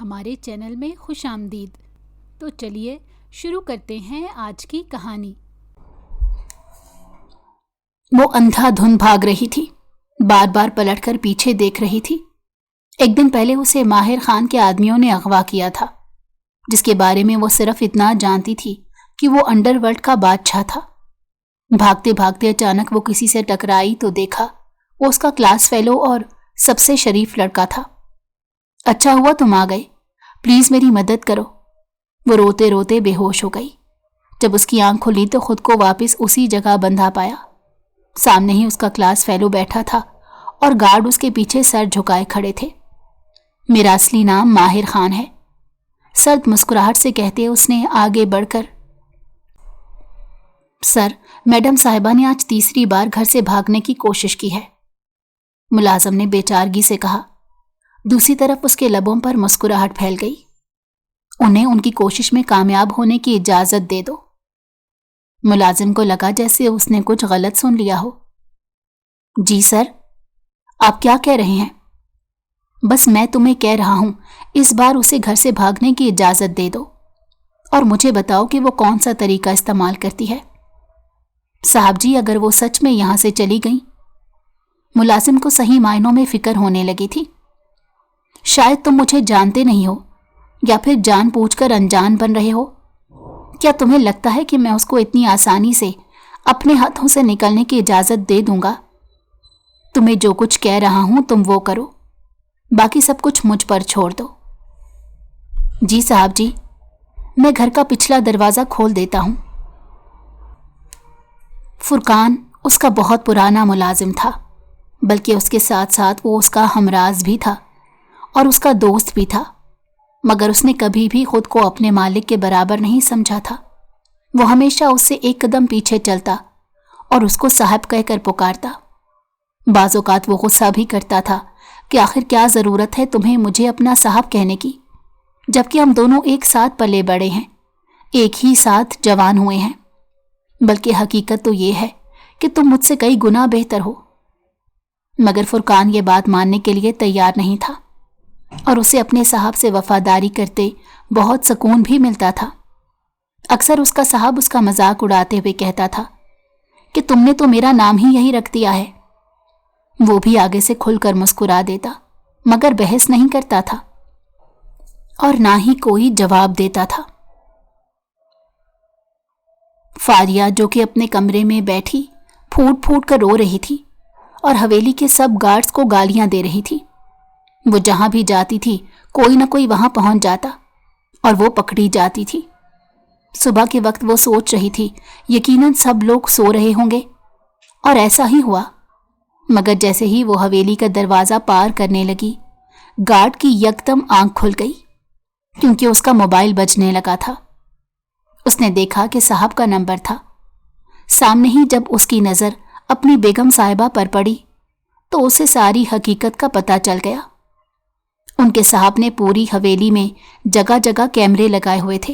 ہمارے چینل میں خوش آمدید۔ تو چلیے شروع کرتے ہیں آج کی کہانی۔ وہ اندھا دھند بھاگ رہی تھی، بار بار پلٹ کر پیچھے دیکھ رہی تھی۔ ایک دن پہلے اسے ماہر خان کے آدمیوں نے اغوا کیا تھا، جس کے بارے میں وہ صرف اتنا جانتی تھی کہ وہ انڈر ورلڈ کا بادشاہ تھا۔ بھاگتے بھاگتے اچانک وہ کسی سے ٹکرائی تو دیکھا وہ اس کا کلاس فیلو اور سب سے شریف لڑکا تھا۔ اچھا ہوا تم آ گئے، پلیز میری مدد کرو۔ وہ روتے روتے بے ہوش ہو گئی۔ جب اس کی آنکھ کھلی تو خود کو واپس اسی جگہ بندھا پایا۔ سامنے ہی اس کا کلاس فیلو بیٹھا تھا اور گارڈ اس کے پیچھے سر جھکائے کھڑے تھے۔ میرا اصلی نام ماہر خان ہے، سرد مسکراہٹ سے کہتے اس نے آگے بڑھ کر، سر میڈم صاحبہ نے آج تیسری بار گھر سے بھاگنے کی کوشش کی ہے، ملازم نے بے چارگی سے کہا۔ دوسری طرف اس کے لبوں پر مسکراہٹ پھیل گئی۔ انہیں ان کی کوشش میں کامیاب ہونے کی اجازت دے دو۔ ملازم کو لگا جیسے اس نے کچھ غلط سن لیا ہو۔ جی سر، آپ کیا کہہ رہے ہیں؟ بس میں تمہیں کہہ رہا ہوں اس بار اسے گھر سے بھاگنے کی اجازت دے دو اور مجھے بتاؤ کہ وہ کون سا طریقہ استعمال کرتی ہے۔ صاحب جی اگر وہ سچ میں یہاں سے چلی گئیں۔ ملازم کو صحیح معنوں میں فکر ہونے لگی تھی۔ شاید تم مجھے جانتے نہیں ہو یا پھر جان پوچھ کر انجان بن رہے ہو۔ کیا تمہیں لگتا ہے کہ میں اس کو اتنی آسانی سے اپنے ہاتھوں سے نکلنے کی اجازت دے دوں گا؟ تمہیں جو کچھ کہہ رہا ہوں تم وہ کرو، باقی سب کچھ مجھ پر چھوڑ دو۔ جی صاحب جی، میں گھر کا پچھلا دروازہ کھول دیتا ہوں۔ فرقان اس کا بہت پرانا ملازم تھا، بلکہ اس کے ساتھ ساتھ وہ اس کا ہمراز بھی تھا اور اس کا دوست بھی تھا، مگر اس نے کبھی بھی خود کو اپنے مالک کے برابر نہیں سمجھا تھا۔ وہ ہمیشہ اس سے ایک قدم پیچھے چلتا اور اس کو صاحب کہہ کر پکارتا۔ بعض اوقات وہ غصہ بھی کرتا تھا کہ آخر کیا ضرورت ہے تمہیں مجھے اپنا صاحب کہنے کی، جبکہ ہم دونوں ایک ساتھ پلے بڑے ہیں، ایک ہی ساتھ جوان ہوئے ہیں۔ بلکہ حقیقت تو یہ ہے کہ تم مجھ سے کئی گنا بہتر ہو۔ مگر فرقان یہ بات ماننے کے لیے تیار نہیں تھا اور اسے اپنے صاحب سے وفاداری کرتے بہت سکون بھی ملتا تھا۔ اکثر اس کا صاحب اس کا مذاق اڑاتے ہوئے کہتا تھا کہ تم نے تو میرا نام ہی یہی رکھ دیا ہے۔ وہ بھی آگے سے کھل کر مسکرا دیتا، مگر بحث نہیں کرتا تھا اور نہ ہی کوئی جواب دیتا تھا۔ فاریہ جو کہ اپنے کمرے میں بیٹھی پھوٹ پھوٹ کر رو رہی تھی اور حویلی کے سب گارڈز کو گالیاں دے رہی تھی۔ وہ جہاں بھی جاتی تھی کوئی نہ کوئی وہاں پہنچ جاتا اور وہ پکڑی جاتی تھی۔ صبح کے وقت وہ سوچ رہی تھی یقیناً سب لوگ سو رہے ہوں گے، اور ایسا ہی ہوا۔ مگر جیسے ہی وہ حویلی کا دروازہ پار کرنے لگی، گارڈ کی یکدم آنکھ کھل گئی کیونکہ اس کا موبائل بجنے لگا تھا۔ اس نے دیکھا کہ صاحب کا نمبر تھا۔ سامنے ہی جب اس کی نظر اپنی بیگم صاحبہ پر پڑی تو اسے ساری حقیقت کا پتہ چل گیا۔ ان کے صاحب نے پوری حویلی میں جگہ جگہ کیمرے لگائے ہوئے تھے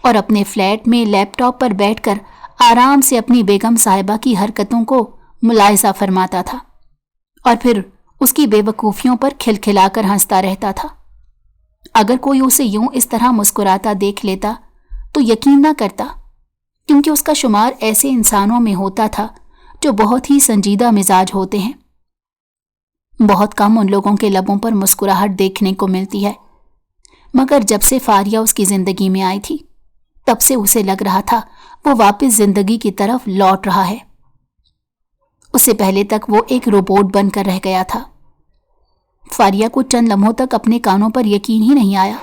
اور اپنے فلیٹ میں لیپ ٹاپ پر بیٹھ کر آرام سے اپنی بیگم صاحبہ کی حرکتوں کو ملاحظہ فرماتا تھا اور پھر اس کی بے وقوفیوں پر کھلکھلا کر ہنستا رہتا تھا۔ اگر کوئی اسے یوں اس طرح مسکراتا دیکھ لیتا تو یقین نہ کرتا، کیونکہ اس کا شمار ایسے انسانوں میں ہوتا تھا جو بہت ہی سنجیدہ مزاج ہوتے ہیں۔ بہت کم ان لوگوں کے لبوں پر مسکراہٹ دیکھنے کو ملتی ہے، مگر جب سے فاریہ اس کی زندگی میں آئی تھی تب سے اسے لگ رہا تھا وہ واپس زندگی کی طرف لوٹ رہا ہے۔ اس سے پہلے تک وہ ایک روبوٹ بن کر رہ گیا تھا۔ فاریہ کو چند لمحوں تک اپنے کانوں پر یقین ہی نہیں آیا۔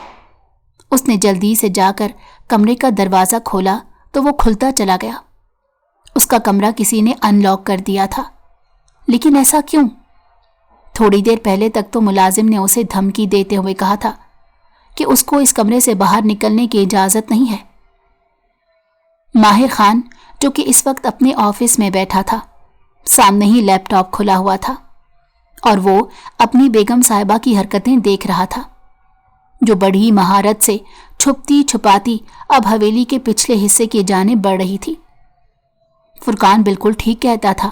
اس نے جلدی سے جا کر کمرے کا دروازہ کھولا تو وہ کھلتا چلا گیا۔ اس کا کمرہ کسی نے ان لاک کر دیا تھا، لیکن ایسا کیوں؟ تھوڑی دیر پہلے تک تو ملازم نے اسے دھمکی دیتے ہوئے کہا تھا کہ اس کو اس کمرے سے باہر نکلنے کی اجازت نہیں ہے۔ ماہر خان جو کہ اس وقت اپنے آفس میں بیٹھا تھا، سامنے ہی لیپ ٹاپ کھلا ہوا تھا اور وہ اپنی بیگم صاحبہ کی حرکتیں دیکھ رہا تھا، جو بڑی مہارت سے چھپتی چھپاتی اب حویلی کے پچھلے حصے کی جانب بڑھ رہی تھی۔ فرقان بالکل ٹھیک کہتا تھا،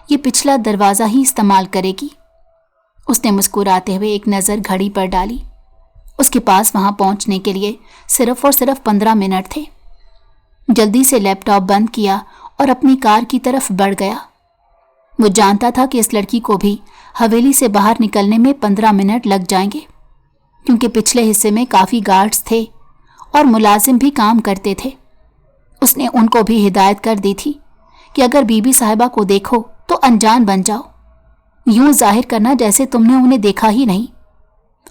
یہ پچھلا دروازہ ہی استعمال کرے گی۔ اس نے مسکراتے ہوئے ایک نظر گھڑی پر ڈالی اس کے پاس وہاں پہنچنے کے لیے صرف اور صرف 15 منٹ تھے۔ جلدی سے لیپ ٹاپ بند کیا اور اپنی کار کی طرف بڑھ گیا۔ وہ جانتا تھا کہ اس لڑکی کو بھی حویلی سے باہر نکلنے میں 15 منٹ لگ جائیں گے، کیونکہ پچھلے حصے میں کافی گارڈز تھے اور ملازم بھی کام کرتے تھے۔ اس نے ان کو بھی ہدایت کر دی تھی کہ اگر بی بی صاحبہ کو دیکھو تو انجان بن جاؤ، یوں ظاہر کرنا جیسے تم نے انہیں دیکھا ہی نہیں،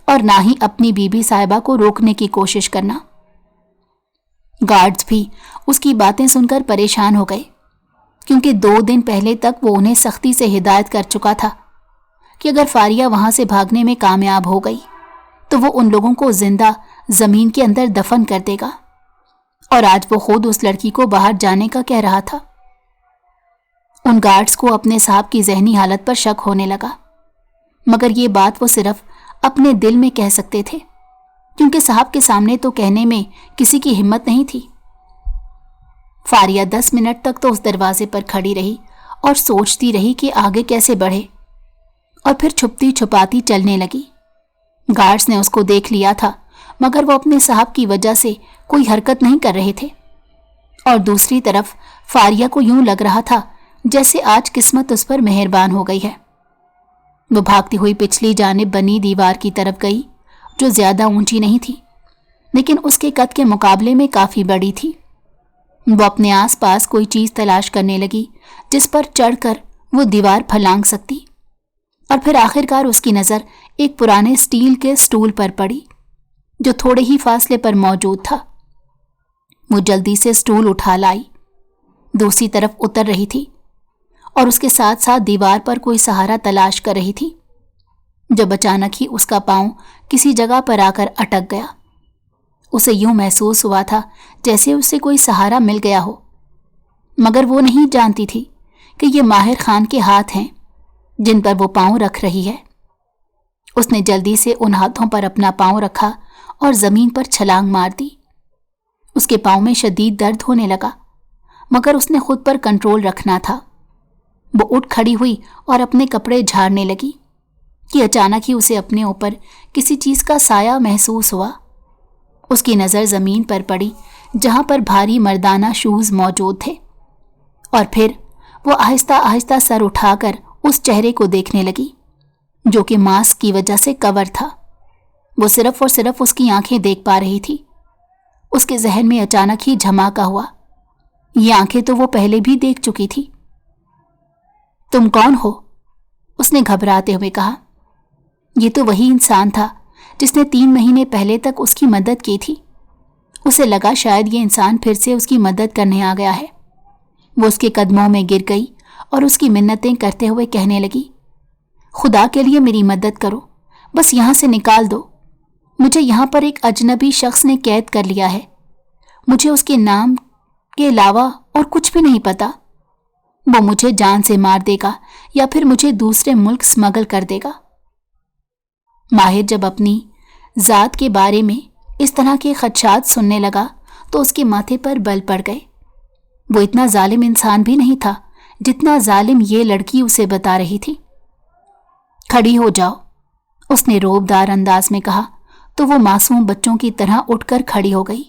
اور نہ ہی اپنی بی بی صاحبہ کو روکنے کی کوشش کرنا۔ گارڈز بھی اس کی باتیں سن کر پریشان ہو گئے، کیونکہ 2 دن پہلے تک وہ انہیں سختی سے ہدایت کر چکا تھا کہ اگر فاریہ وہاں سے بھاگنے میں کامیاب ہو گئی تو وہ ان لوگوں کو زندہ زمین کے اندر دفن کر دے گا، اور آج وہ خود اس لڑکی کو باہر جانے کا کہہ رہا تھا۔ ان گارڈز کو اپنے صاحب کی ذہنی حالت پر شک ہونے لگا، مگر یہ بات وہ صرف اپنے دل میں کہہ سکتے تھے، کیونکہ صاحب کے سامنے تو کہنے میں کسی کی ہمت نہیں تھی۔ فاریہ 10 منٹ تک تو اس دروازے پر کھڑی رہی اور سوچتی رہی کہ آگے کیسے بڑھے، اور پھر چھپتی چھپاتی چلنے لگی۔ گارڈز نے اس کو دیکھ لیا تھا، مگر وہ اپنے صاحب کی وجہ سے کوئی حرکت نہیں کر رہے تھے، اور دوسری طرف فاریہ کو یوں لگ رہا تھا جیسے آج قسمت اس پر مہربان ہو گئی ہے۔ وہ بھاگتی ہوئی پچھلی جانب بنی دیوار کی طرف گئی، جو زیادہ اونچی نہیں تھی، لیکن اس کے قد کے مقابلے میں کافی بڑی تھی۔ وہ اپنے آس پاس کوئی چیز تلاش کرنے لگی جس پر چڑھ کر وہ دیوار پھلانگ سکتی، اور پھر آخرکار اس کی نظر ایک پرانے اسٹیل کے اسٹول پر پڑی جو تھوڑے ہی فاصلے پر موجود تھا۔ وہ جلدی سے اسٹول اٹھا لائی، دوسری طرف اتر رہی تھی اور اس کے ساتھ ساتھ دیوار پر کوئی سہارا تلاش کر رہی تھی، جب اچانک ہی اس کا پاؤں کسی جگہ پر آ کر اٹک گیا۔ اسے یوں محسوس ہوا تھا جیسے اسے کوئی سہارا مل گیا ہو، مگر وہ نہیں جانتی تھی کہ یہ ماہر خان کے ہاتھ ہیں جن پر وہ پاؤں رکھ رہی ہے۔ اس نے جلدی سے ان ہاتھوں پر اپنا پاؤں رکھا اور زمین پر چھلانگ مار دی۔ اس کے پاؤں میں شدید درد ہونے لگا، مگر اس نے خود پر کنٹرول رکھنا تھا۔ وہ اٹھ کھڑی ہوئی اور اپنے کپڑے جھاڑنے لگی کہ اچانک ہی اسے اپنے اوپر کسی چیز کا سایہ محسوس ہوا۔ اس کی نظر زمین پر پڑی جہاں پر بھاری مردانہ شوز موجود تھے، اور پھر وہ آہستہ آہستہ سر اٹھا کر اس چہرے کو دیکھنے لگی جو کہ ماسک کی وجہ سے کور تھا۔ وہ صرف اور صرف اس کی آنکھیں دیکھ پا رہی تھی۔ اس کے ذہن میں اچانک ہی جھماکا ہوا، یہ آنکھیں تو وہ پہلے بھی دیکھ چکی تھی۔ تم کون ہو؟ اس نے گھبراتے ہوئے کہا۔ یہ تو وہی انسان تھا جس نے 3 مہینے پہلے تک اس کی مدد کی تھی۔ اسے لگا شاید یہ انسان پھر سے اس کی مدد کرنے آ گیا ہے۔ وہ اس کے قدموں میں گر گئی اور اس کی منتیں کرتے ہوئے کہنے لگی، خدا کے لیے میری مدد کرو، بس یہاں سے نکال دو۔ مجھے یہاں پر ایک اجنبی شخص نے قید کر لیا ہے، مجھے اس کے نام کے علاوہ اور کچھ بھی نہیں پتا۔ وہ مجھے جان سے مار دے گا یا پھر مجھے دوسرے ملک سمگل کر دے گا۔ ماہر جب اپنی ذات کے بارے میں اس طرح کے خدشات سننے لگا تو اس کے ماتھے پر بل پڑ گئے۔ وہ اتنا ظالم انسان بھی نہیں تھا جتنا ظالم یہ لڑکی اسے بتا رہی تھی۔ کھڑی ہو جاؤ، اس نے روبدار انداز میں کہا تو وہ معصوم بچوں کی طرح اٹھ کر کھڑی ہو گئی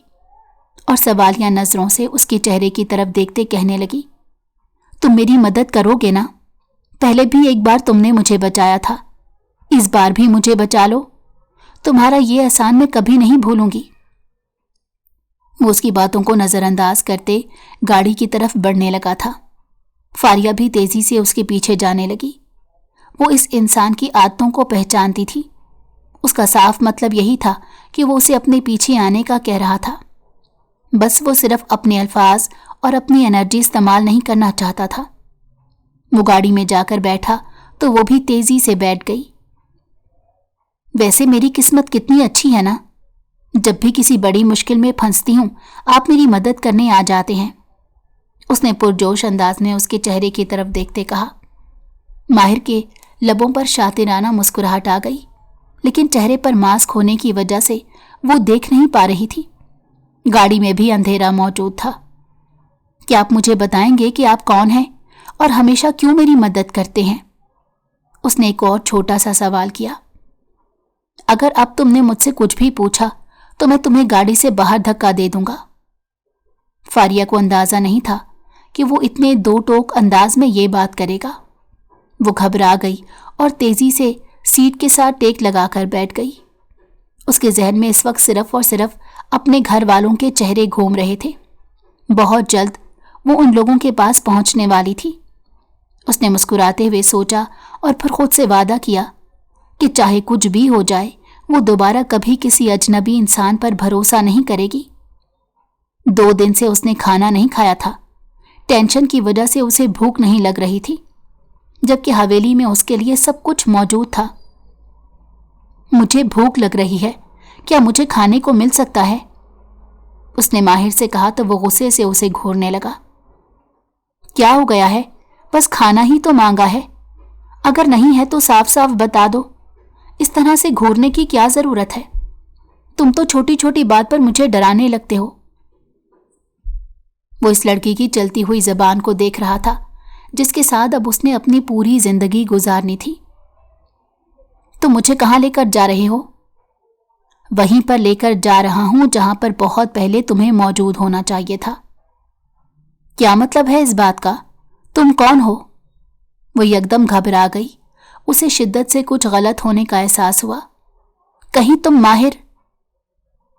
اور سوالیہ نظروں سے اس کے چہرے کی طرف دیکھتے کہنے لگی، تم میری مدد کرو گے نا؟ پہلے بھی ایک بار تم نے مجھے بچایا تھا، اس بار بھی مجھے بچا لو، تمہارا یہ احسان میں کبھی نہیں بھولوں گی۔ وہ اس کی باتوں کو نظر انداز کرتے گاڑی کی طرف بڑھنے لگا تھا۔ فاریہ بھی تیزی سے اس کے پیچھے جانے لگی۔ وہ اس انسان کی عادتوں کو پہچانتی تھی۔ اس کا صاف مطلب یہی تھا کہ وہ اسے اپنے پیچھے آنے کا کہہ رہا تھا، بس وہ صرف اپنے الفاظ اور اپنی انرجی استعمال نہیں کرنا چاہتا تھا۔ وہ گاڑی میں جا کر بیٹھا تو وہ بھی تیزی سے بیٹھ گئی۔ ویسے میری قسمت کتنی اچھی ہے نا، جب بھی کسی بڑی مشکل میں پھنستی ہوں آپ میری مدد کرنے آ جاتے ہیں، اس نے پرجوش انداز میں اس کے چہرے کی طرف دیکھتے کہا۔ ماہر کے لبوں پر شاطرانہ مسکراہٹ آ گئی، لیکن چہرے پر ماسک ہونے کی وجہ سے وہ دیکھ نہیں پا رہی تھی۔ گاڑی میں بھی اندھیرا موجود تھا۔ کیا آپ مجھے بتائیں گے کہ آپ کون ہیں اور ہمیشہ کیوں میری مدد کرتے ہیں؟ اس نے ایک اور چھوٹا سا سوال کیا۔ अगर अब तुमने मुझसे कुछ भी पूछा तो मैं तुम्हें गाड़ी से बाहर धक्का दे दूंगा। फारिया को अंदाजा नहीं था कि वो इतने दो टोक अंदाज में ये बात करेगा। वो घबरा गई और तेजी से सीट के साथ टेक लगाकर बैठ गई। उसके जहन में इस वक्त सिर्फ और सिर्फ अपने घर वालों के चेहरे घूम रहे थे। बहुत जल्द वो उन लोगों के पास पहुंचने वाली थी। उसने मुस्कुराते हुए सोचा और फिर खुद से वादा किया कि चाहे कुछ भी हो जाए वो दोबारा कभी किसी अजनबी इंसान पर भरोसा नहीं करेगी। 2 दिन से उसने खाना नहीं खाया था। टेंशन की वजह से उसे भूख नहीं लग रही थी, जबकि हवेली में उसके लिए सब कुछ मौजूद था। मुझे भूख लग रही है, क्या मुझे खाने को मिल सकता है? उसने माहिर से कहा तो वो गुस्से से उसे घूरने लगा। क्या हो गया है? बस खाना ही तो मांगा है। अगर नहीं है तो साफ साफ बता दो। इस तरह से घूरने की क्या जरूरत है? तुम तो छोटी छोटी बात पर मुझे डराने लगते हो। वो इस लड़की की चलती हुई जबान को देख रहा था, जिसके साथ अब उसने अपनी पूरी जिंदगी गुजारनी थी। तो मुझे कहाँ लेकर जा रहे हो? वहीं पर लेकर जा रहा हूं जहां पर बहुत पहले तुम्हें मौजूद होना चाहिए था। क्या मतलब है इस बात का? तुम कौन हो? वो एकदम घबरा गई। उसे शिद्दत से कुछ गलत होने का एहसास हुआ। कहीं तुम माहिर?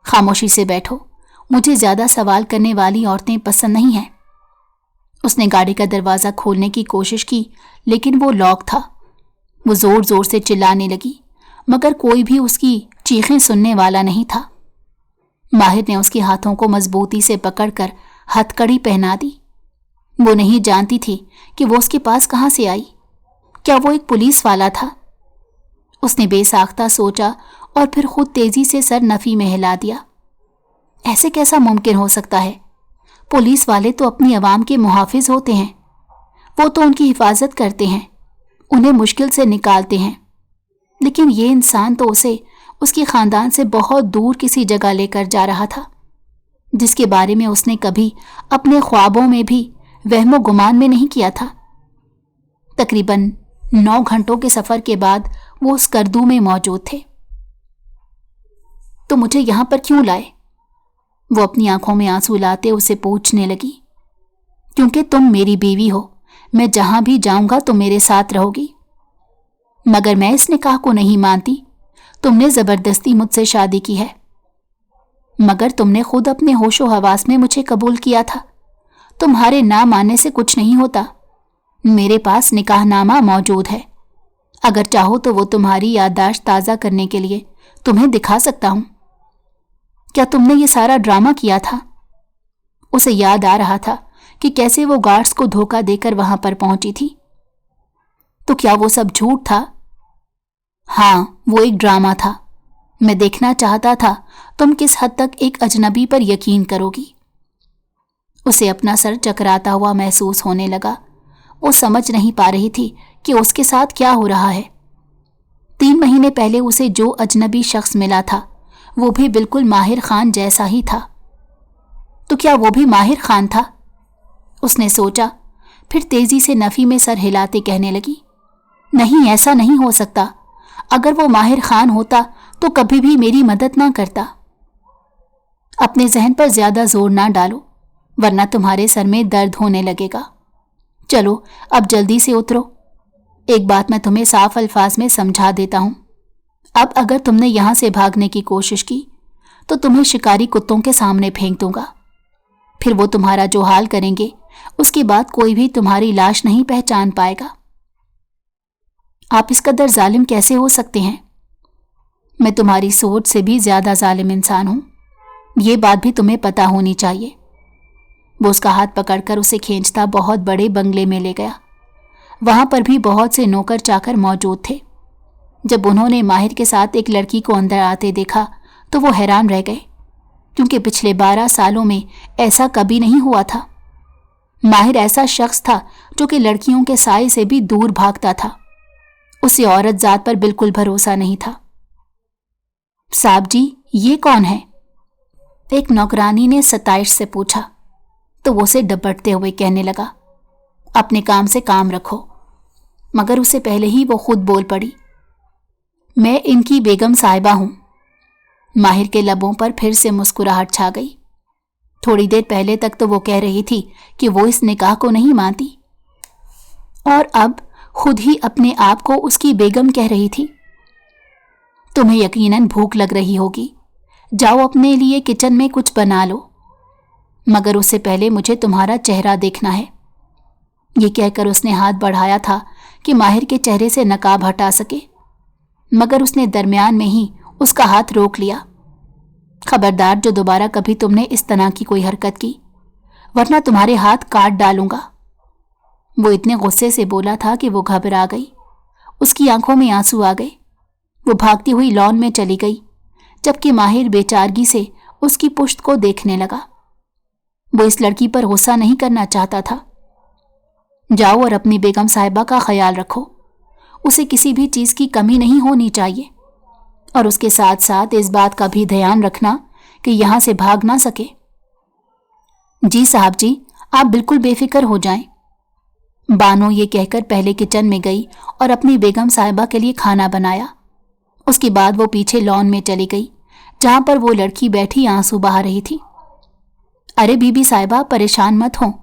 खामोशी से बैठो, मुझे ज्यादा सवाल करने वाली औरतें पसंद नहीं हैं। उसने गाड़ी का दरवाजा खोलने की कोशिश की, लेकिन वो लॉक था। वो जोर जोर से चिल्लाने लगी, मगर कोई भी उसकी चीखें सुनने वाला नहीं था। माहिर ने उसके हाथों को मजबूती से पकड़कर हथकड़ी पहना दी। वो नहीं जानती थी कि वो उसके पास कहां से आई। क्या वो एक पुलिस वाला था? उसने बेसाख्ता सोचा और फिर खुद तेजी से सर नफी में हिला दिया। ऐसे कैसा मुमकिन हो सकता है? पुलिस वाले तो अपनी आवाम के मुहाफिज होते हैं। वो तो उनकी हिफाजत करते हैं, उन्हें मुश्किल से निकालते हैं। लेकिन ये इंसान तो उसे उसके खानदान से बहुत दूर किसी जगह लेकर जा रहा था, जिसके बारे में उसने कभी अपने ख्वाबों में भी वहमो गुमान में नहीं किया था। तकरीबन 9 घंटों के सफर के बाद वो उस करदू में मौजूद थे। तो मुझे यहां पर क्यों लाए? वो अपनी आंखों में आंसू लाते उसे पूछने लगी। क्योंकि तुम मेरी बीवी हो, मैं जहां भी जाऊंगा तुम मेरे साथ रहोगी। मगर मैं इस निकाह को नहीं मानती। तुमने जबरदस्ती मुझसे शादी की है। मगर तुमने खुद अपने होशो हवास में मुझे कबूल किया था। तुम्हारे ना मानने से कुछ नहीं होता। मेरे पास निकाहनामा मौजूद है। अगर चाहो तो वो तुम्हारी याददाश्त ताज़ा करने के लिए तुम्हें दिखा सकता हूं। क्या तुमने ये सारा ड्रामा किया था? उसे याद आ रहा था कि कैसे वो गार्ड्स को धोखा देकर वहां पर पहुंची थी। तो क्या वो सब झूठ था? हाँ, वो एक ड्रामा था। मैं देखना चाहता था तुम किस हद तक एक अजनबी पर यकीन करोगी। उसे अपना सर चकराता हुआ महसूस होने लगा। वो समझ नहीं पा रही थी कि उसके साथ क्या हो रहा है। 3 महीने पहले उसे जो अजनबी शख्स मिला था वो भी बिल्कुल माहिर खान जैसा ही था। तो क्या वो भी माहिर खान था? उसने सोचा, फिर तेजी से नफी में सर हिलाते कहने लगी, नहीं, ऐसा नहीं हो सकता। अगर वो माहिर खान होता तो कभी भी मेरी मदद ना करता। अपने जहन पर ज्यादा जोर ना डालो, वरना तुम्हारे सर में दर्द होने लगेगा। चलो अब जल्दी से उतरो। एक बात मैं तुम्हें साफ अल्फाज में समझा देता हूं। अब अगर तुमने यहां से भागने की कोशिश की तो तुम्हें शिकारी कुत्तों के सामने फेंक दूंगा। फिर वो तुम्हारा जो हाल करेंगे, उसके बाद कोई भी तुम्हारी लाश नहीं पहचान पाएगा। आप इस कदर जालिम कैसे हो सकते हैं? मैं तुम्हारी सोच से भी ज्यादा जालिम इंसान हूं। ये बात भी तुम्हें पता होनी चाहिए। वो उसका हाथ पकड़कर उसे खींचता बहुत बड़े बंगले में ले गया। वहां पर भी बहुत से नौकर चाकर मौजूद थे। जब उन्होंने माहिर के साथ एक लड़की को अंदर आते देखा तो वो हैरान रह गए, क्योंकि पिछले 12 सालों में ऐसा कभी नहीं हुआ था। माहिर ऐसा शख्स था जो कि लड़कियों के साए से भी दूर भागता था। उसे औरत जात पर बिल्कुल भरोसा नहीं था। साहब जी, ये कौन है? एक नौकरानी ने सताइश से पूछा तो वो उसे डपटते हुए कहने लगा, अपने काम से काम रखो। मगर उसे पहले ही वो खुद बोल पड़ी, मैं इनकी बेगम साहिबा हूं। माहिर के लबों पर फिर से मुस्कुराहट छा गई। थोड़ी देर पहले तक तो वो कह रही थी कि वो इस निकाह को नहीं मानती, और अब खुद ही अपने आप को उसकी बेगम कह रही थी। तुम्हें यकीनन भूख लग रही होगी, जाओ अपने लिए किचन में कुछ बना लो, मगर उससे पहले मुझे तुम्हारा चेहरा देखना है। ये कहकर उसने हाथ बढ़ाया था कि माहिर के चेहरे से नकाब हटा सके, मगर उसने दरमियान में ही उसका हाथ रोक लिया। खबरदार जो दोबारा कभी तुमने इस तरह की कोई हरकत की, वरना तुम्हारे हाथ काट डालूंगा। वो इतने गुस्से से बोला था कि वो घबरा गई। उसकी आंखों में आंसू आ गए। वो भागती हुई लॉन में चली गई, जबकि माहिर बेचारगी से उसकी पुश्त को देखने लगा। वो इस लड़की पर गुस्सा नहीं करना चाहता था। जाओ और अपनी बेगम साहिबा का ख्याल रखो, उसे किसी भी चीज की कमी नहीं होनी चाहिए, और उसके साथ साथ इस बात का भी ध्यान रखना कि यहां से भाग ना सके। जी साहब जी, आप बिल्कुल बेफिक्र हो जाएं। बानो ये कहकर पहले किचन में गई और अपनी बेगम साहिबा के लिए खाना बनाया। उसके बाद वो पीछे लॉन में चली गई, जहां पर वो लड़की बैठी आंसू बहा रही थी। अरे बीबी साहिबा, परेशान मत हो।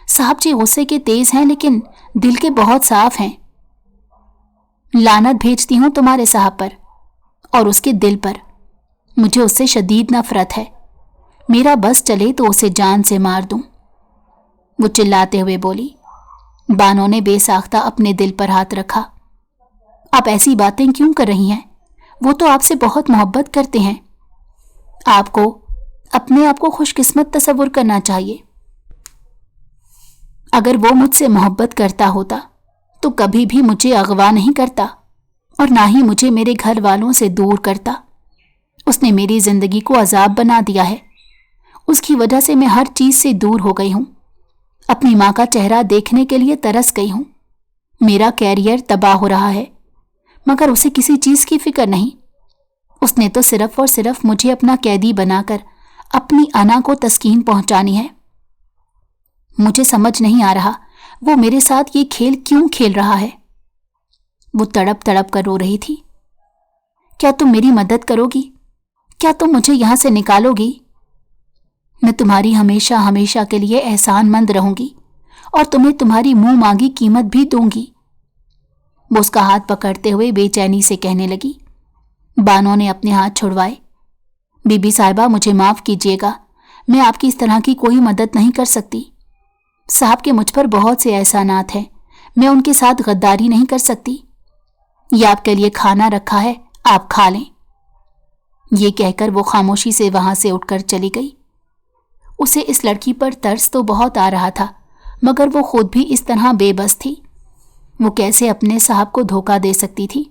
साहब जी गुस्से के तेज हैं, लेकिन दिल के बहुत साफ हैं। लानत भेजती हूं तुम्हारे साहब पर और उसके दिल पर। मुझे उससे शदीद नफरत है। मेरा बस चले तो उसे जान से मार दूं। वो चिल्लाते हुए बोली। बानो ने बेसाख्ता अपने दिल पर हाथ रखा। आप ऐसी बातें क्यों कर रही हैं? वो तो आपसे बहुत मोहब्बत करते हैं। आपको अपने आप को खुशकिस्मत तस्वुर करना चाहिए। अगर वो मुझसे मोहब्बत करता होता तो कभी भी मुझे अगवा नहीं करता, और ना ही मुझे मेरे घर वालों से दूर करता। उसने मेरी जिंदगी को अजाब बना दिया है। उसकी वजह से मैं हर चीज से दूर हो गई हूं। अपनी माँ का चेहरा देखने के लिए तरस गई हूं। मेरा कैरियर तबाह हो रहा है, मगर उसे किसी चीज की फिक्र नहीं। उसने तो सिर्फ और सिर्फ मुझे अपना कैदी बनाकर अपनी अना को तस्कीन पहुंचानी है। मुझे समझ नहीं आ रहा वो मेरे साथ ये खेल क्यों खेल रहा है। वो तड़प तड़प कर रो रही थी। क्या तुम मेरी मदद करोगी? क्या तुम मुझे यहां से निकालोगी? मैं तुम्हारी हमेशा हमेशा के लिए एहसानमंद रहूंगी, और तुम्हें तुम्हारी मुंह मांगी कीमत भी दूंगी। वो उसका हाथ पकड़ते हुए बेचैनी से कहने लगी। बानो ने अपने हाथ छुड़वाए। बीबी साहिबा, मुझे माफ कीजिएगा, मैं आपकी इस तरह की कोई मदद नहीं कर सकती। साहब के मुझ पर बहुत से एहसानात हैं, मैं उनके साथ गद्दारी नहीं कर सकती। ये आपके लिए खाना रखा है, आप खा लें। ये कहकर वो खामोशी से वहां से उठकर चली गई। उसे इस लड़की पर तरस तो बहुत आ रहा था, मगर वो खुद भी इस तरह बेबस थी। वो कैसे अपने साहब को धोखा दे सकती थी?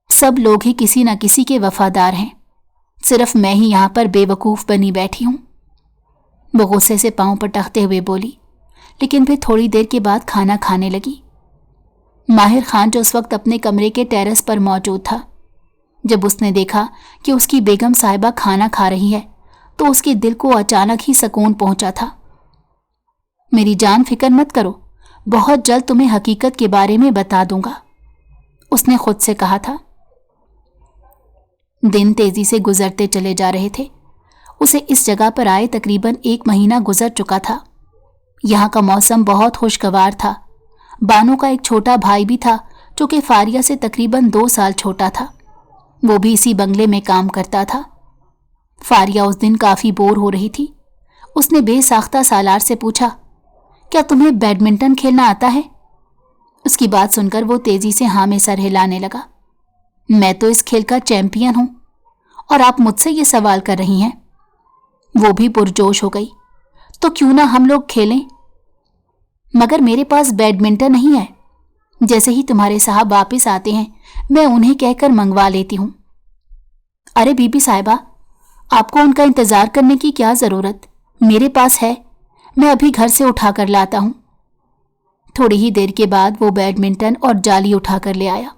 सब लोग ही किसी न किसी के वफादार हैं, सिर्फ मैं ही यहां पर बेवकूफ बनी बैठी हूं। वो गुस्से से पांव पटकते हुए बोली, लेकिन फिर थोड़ी देर के बाद खाना खाने लगी। माहिर खान जो उस वक्त अपने कमरे के टेरेस पर मौजूद था, जब उसने देखा कि उसकी बेगम साहिबा खाना खा रही है, तो उसके दिल को अचानक ही सुकून पहुंचा था। मेरी जान, फिक्र मत करो, बहुत जल्द तुम्हें हकीकत के बारे में बता दूंगा, उसने खुद से कहा था। दिन तेजी से गुजरते चले जा रहे थे। उसे इस जगह पर आए तकरीबन 1 महीना गुजर चुका था। यहाँ का मौसम बहुत खुशगवार था। बानो का एक छोटा भाई भी था, जो कि फारिया से तकरीबन 2 साल छोटा था। वो भी इसी बंगले में काम करता था। फारिया उस दिन काफी बोर हो रही थी। उसने बेसाख्ता सालार से पूछा, क्या तुम्हें बैडमिंटन खेलना आता है? उसकी बात सुनकर वो तेजी से हाँ में सर हिलाने लगा। मैं तो इस खेल का चैंपियन हूं, और आप मुझसे ये सवाल कर रही हैं? वो भी पुरजोश हो गई। तो क्यों ना हम लोग खेलें? मगर मेरे पास बैडमिंटन नहीं है। जैसे ही तुम्हारे साहब वापिस आते हैं, मैं उन्हें कहकर मंगवा लेती हूं। अरे बीबी साहिबा, आपको उनका इंतजार करने की क्या जरूरत? मेरे पास है, मैं अभी घर से उठाकर लाता हूं। थोड़ी ही देर के बाद वो बैडमिंटन और जाली उठाकर ले आया।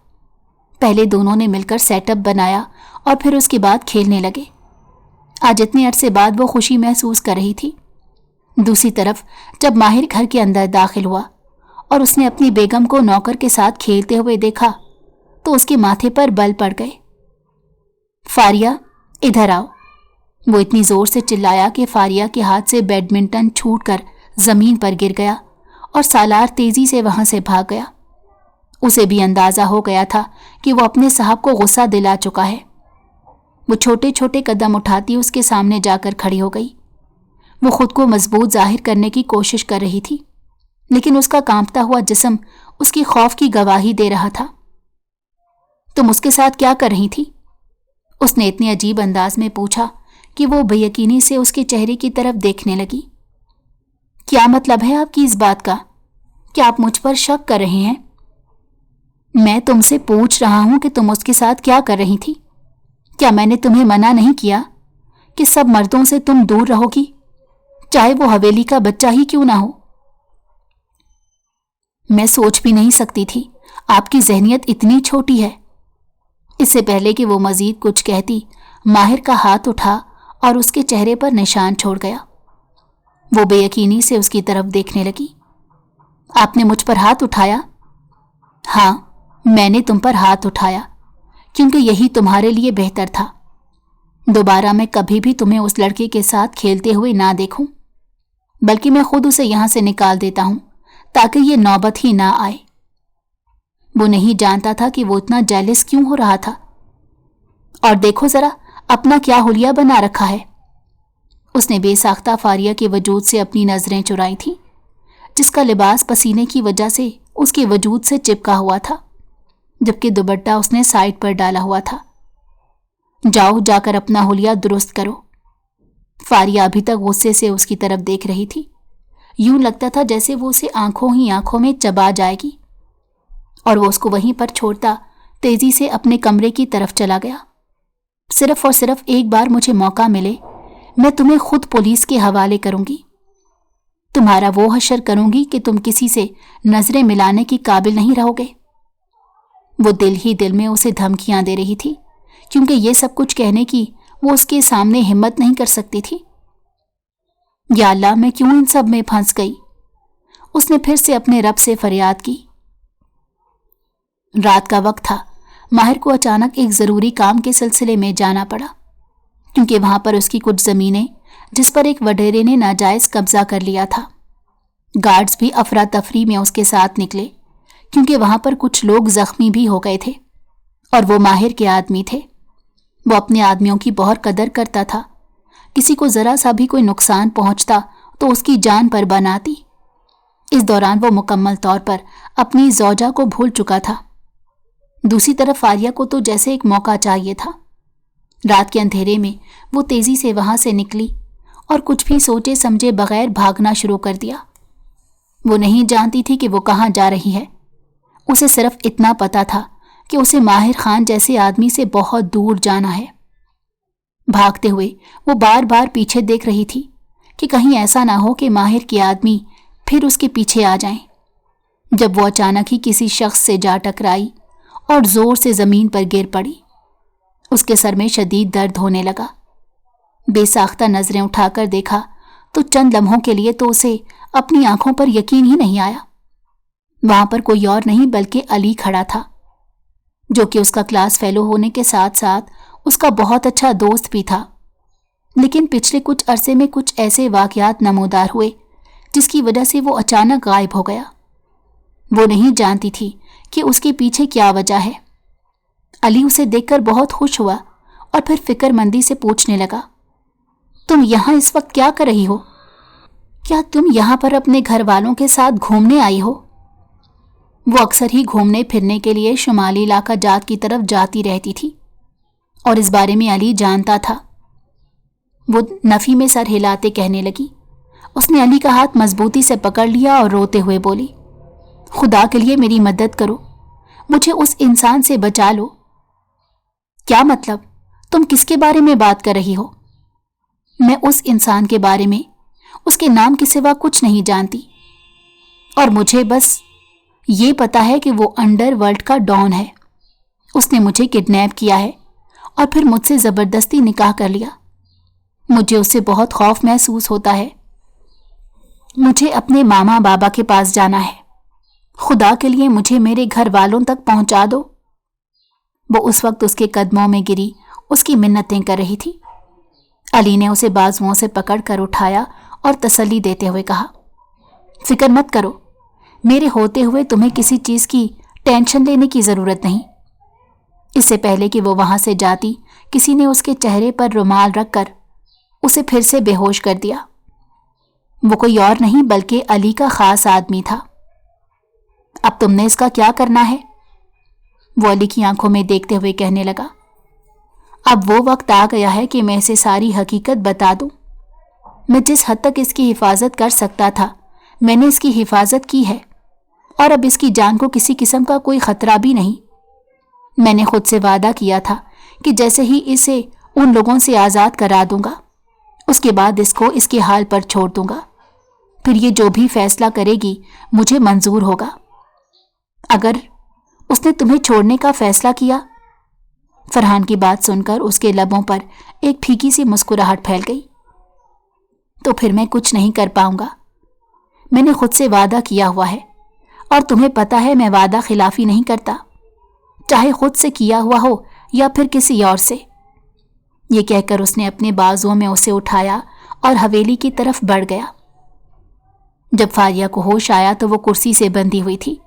पहले दोनों ने मिलकर सेटअप बनाया और फिर उसके बाद खेलने लगे। आज इतने अरसे बाद वो खुशी महसूस कर रही थी। दूसरी तरफ जब माहिर घर के अंदर दाखिल हुआ और उसने अपनी बेगम को नौकर के साथ खेलते हुए देखा, तो उसके माथे पर बल पड़ गए। फारिया, इधर आओ। वो इतनी जोर से चिल्लाया कि फारिया के हाथ से बैडमिंटन छूटकर जमीन पर गिर गया और सालार तेजी से वहां से भाग गया। उसे भी अंदाजा हो गया था कि वो अपने साहब को गुस्सा दिला चुका है। वो छोटे छोटे कदम उठाती उसके सामने जाकर खड़ी हो गई। वो खुद को मजबूत जाहिर करने की कोशिश कर रही थी, लेकिन उसका कांपता हुआ जिस्म उसकी खौफ की गवाही दे रहा था। तुम उसके साथ क्या कर रही थी? उसने इतने अजीब अंदाज में पूछा कि वो बेयकीनी से उसके चेहरे की तरफ देखने लगी। क्या मतलब है आपकी इस बात का? क्या आप मुझ पर शक कर रहे हैं? मैं तुमसे पूछ रहा हूं कि तुम उसके साथ क्या कर रही थी। क्या मैंने तुम्हें मना नहीं किया कि सब मर्दों से तुम दूर रहोगी, चाहे वो हवेली का बच्चा ही क्यों ना हो? मैं सोच भी नहीं सकती थी आपकी जहनियत इतनी छोटी है। इससे पहले कि वो मजीद कुछ कहती, माहिर का हाथ उठा और उसके चेहरे पर निशान छोड़ गया। वो बेयकीनी से उसकी तरफ देखने लगी। आपने मुझ पर हाथ उठाया? हाँ, मैंने तुम पर हाथ उठाया क्योंकि यही तुम्हारे लिए बेहतर था। दोबारा मैं कभी भी तुम्हें उस लड़के के साथ खेलते हुए ना देखूं, बल्कि मैं खुद उसे यहां से निकाल देता हूं ताकि ये नौबत ही ना आए। वो नहीं जानता था कि वो इतना जेलस क्यों हो रहा था। और देखो जरा अपना क्या हुलिया बना रखा है। उसने बेसाख्ता फारिया के वजूद से अपनी नजरें चुराई थी, जिसका लिबास पसीने की वजह से उसके वजूद से चिपका हुआ था, जबकि दुपट्टा उसने साइड पर डाला हुआ था। जाओ, जाकर अपना हुलिया दुरुस्त करो। फारिया अभी तक गुस्से से उसकी तरफ देख रही थी। यूं लगता था जैसे वो उसे आंखों ही आंखों में चबा जाएगी, और वो उसको वहीं पर छोड़ता तेजी से अपने कमरे की तरफ चला गया। सिर्फ और सिर्फ एक बार मुझे मौका मिले, मैं तुम्हें खुद पुलिस के हवाले करूंगी। तुम्हारा वो हशर करूंगी कि तुम किसी से नजरें मिलाने की काबिल नहीं रहोगे। वो दिल ही दिल में उसे धमकियां दे रही थी, क्योंकि ये सब कुछ कहने की वो उसके सामने हिम्मत नहीं कर सकती थी। या अल्लाह, मैं क्यों इन सब में फंस गई? उसने फिर से अपने रब से फरियाद की। रात का वक्त था। माहिर को अचानक एक जरूरी काम के सिलसिले में जाना पड़ा, क्योंकि वहां पर उसकी कुछ जमीनें, जिस पर एक वडेरे ने नाजायज कब्जा कर लिया था। गार्ड्स भी अफरा तफरी में उसके साथ निकले, क्योंकि वहां पर कुछ लोग जख्मी भी हो गए थे, और वो माहिर के आदमी थे। वो अपने आदमियों की बहुत कदर करता था। किसी को जरा सा भी कोई नुकसान पहुंचता तो उसकी जान पर बनाती। इस दौरान वो मुकम्मल तौर पर अपनी जौजा को भूल चुका था। दूसरी तरफ फारिया को तो जैसे एक मौका चाहिए था। रात के अंधेरे में वो तेजी से वहां से निकली और कुछ भी सोचे समझे बगैर भागना शुरू कर दिया। वो नहीं जानती थी कि वो कहाँ जा रही है। उसे सिर्फ इतना पता था कि उसे माहिर खान जैसे आदमी से बहुत दूर जाना है। भागते हुए वो बार बार पीछे देख रही थी कि कहीं ऐसा ना हो कि माहिर के आदमी फिर उसके पीछे आ जाएं। जब वो अचानक ही किसी शख्स से जा टकराई और जोर से जमीन पर गिर पड़ी। उसके सर में शदीद दर्द होने लगा। बेसाख्ता नजरें उठाकर देखा तो चंद लम्हों के लिए तो उसे अपनी आंखों पर यकीन ही नहीं आया। वहां पर कोई और नहीं बल्कि अली खड़ा था, जो कि उसका क्लास फेलो होने के साथ साथ उसका बहुत अच्छा दोस्त भी था। लेकिन पिछले कुछ अरसे में कुछ ऐसे वाकयात नमूदार हुए जिसकी वजह से वो अचानक गायब हो गया। वो नहीं जानती थी कि उसके पीछे क्या वजह है। अली उसे देखकर बहुत खुश हुआ और फिर फिक्रमंदी से पूछने लगा, तुम यहां इस वक्त क्या कर रही हो? क्या तुम यहां पर अपने घर वालों के साथ घूमने आई हो? वो अक्सर ही घूमने फिरने के लिए शुमाली इलाका जात की तरफ जाती रहती थी और इस बारे में अली जानता था। वो नफी में सर हिलाते कहने लगी। उसने अली का हाथ मजबूती से पकड़ लिया और रोते हुए बोली, खुदा के लिए मेरी मदद करो, मुझे उस इंसान से बचा लो। क्या मतलब? तुम किसके बारे में बात कर रही हो? मैं उस इंसान के बारे में, उसके नाम के सिवा कुछ नहीं जानती, और मुझे बस ये पता है कि वो अंडरवर्ल्ड का डॉन है। उसने मुझे किडनैप किया है और फिर मुझसे जबरदस्ती निकाह कर लिया। मुझे उससे बहुत खौफ महसूस होता है। मुझे अपने मामा बाबा के पास जाना है। खुदा के लिए मुझे मेरे घर वालों तक पहुंचा दो। वो उस वक्त उसके कदमों में गिरी उसकी मिन्नतें कर रही थी। अली ने उसे बाजुओं से पकड़ कर उठाया और तसल्ली देते हुए कहा, फिक्र मत करो, मेरे होते हुए तुम्हें किसी चीज की टेंशन लेने की जरूरत नहीं। इससे पहले कि वो वहां से जाती, किसी ने उसके चेहरे पर रुमाल रखकर उसे फिर से बेहोश कर दिया। वो कोई और नहीं बल्कि अली का खास आदमी था। अब तुमने इसका क्या करना है? वो अली की आंखों में देखते हुए कहने लगा, अब वो वक्त आ गया है कि मैं इसे सारी हकीकत बता दूं। मैं जिस हद तक इसकी हिफाजत कर सकता था मैंने इसकी हिफाजत की है, और अब इसकी जान को किसी किस्म का कोई खतरा भी नहीं। मैंने खुद से वादा किया था कि जैसे ही इसे उन लोगों से आज़ाद करा दूंगा उसके बाद इसको इसके हाल पर छोड़ दूंगा। फिर ये जो भी फैसला करेगी मुझे मंजूर होगा। अगर उसने तुम्हें छोड़ने का फैसला किया। फरहान की बात सुनकर उसके लबों पर एक फीकी सी मुस्कुराहट फैल गई। तो फिर मैं कुछ नहीं कर पाऊंगा। मैंने खुद से वादा किया हुआ है, और तुम्हें पता है मैं वादा खिलाफी नहीं करता, चाहे खुद से किया हुआ हो या फिर किसी और से। ये कहकर उसने अपने बाजुओं में उसे उठाया और हवेली की तरफ बढ़ गया। जब फारिया को होश आया तो वो कुर्सी से बंधी हुई थी।